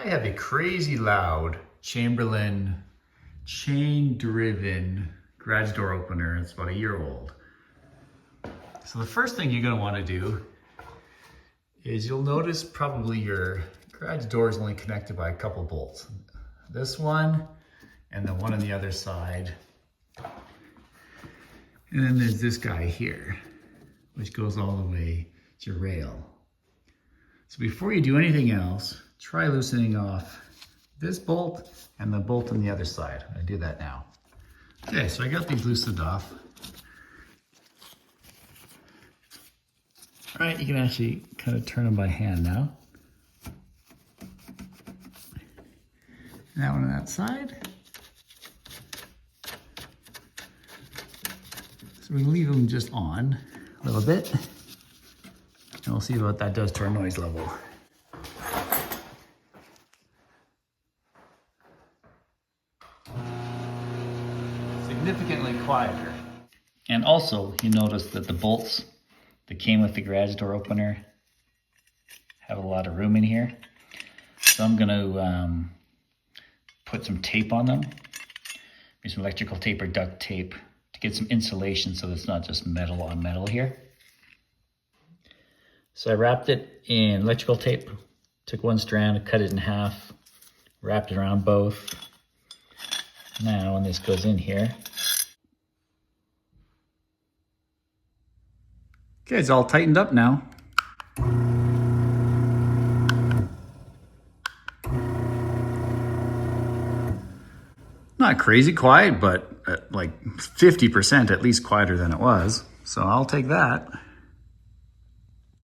I have a crazy loud Chamberlain chain-driven garage door opener. It's about a year old. So the first thing you're going to want to do is you'll notice probably your garage door is only connected by a couple bolts. This one and the one on the other side. And then there's this guy here, which goes all the way to your rail. So before you do anything else, try loosening off this bolt and the bolt on the other side. I do that now. Okay, so I got these loosened off. All right, you can actually kind of turn them by hand now. And that one on that side. So we leave them just on a little bit. And we'll see what that does to our noise level. Significantly quieter. And also, you notice that the bolts that came with the garage door opener have a lot of room in here. So I'm gonna put some tape on them. Maybe some electrical tape or duct tape to get some insulation so it's not just metal on metal here. So I wrapped it in electrical tape, took one strand, cut it in half, wrapped it around both. Now when this goes in here, okay, it's all tightened up now. Not crazy quiet, but like 50% at least quieter than it was. So I'll take that.